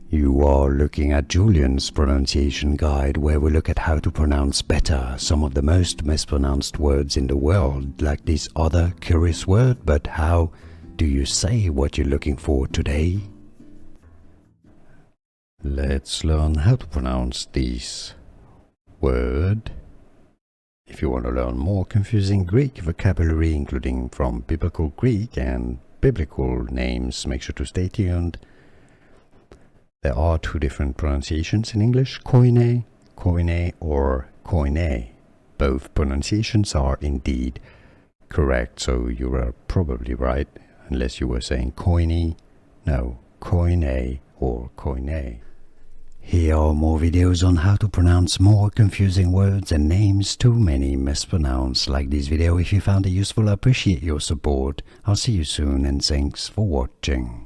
You are looking at Julian's pronunciation guide, where we look at how to pronounce better some of the most mispronounced words in the world, like this other curious word. But how do you say what you're looking for today? Let's learn how to pronounce this word. If you want to learn more confusing Greek vocabulary, including from biblical Greek and biblical names, make sure to stay tuned. There are two different pronunciations in English: koine, koine, or koine. Both pronunciations are indeed correct, so you are probably right, unless you were saying koine. No, koine or koine. Here are more videos on how to pronounce more confusing words and names too many mispronounced. Like this video if you found it useful. I appreciate your support. I'll see you soon, and thanks for watching.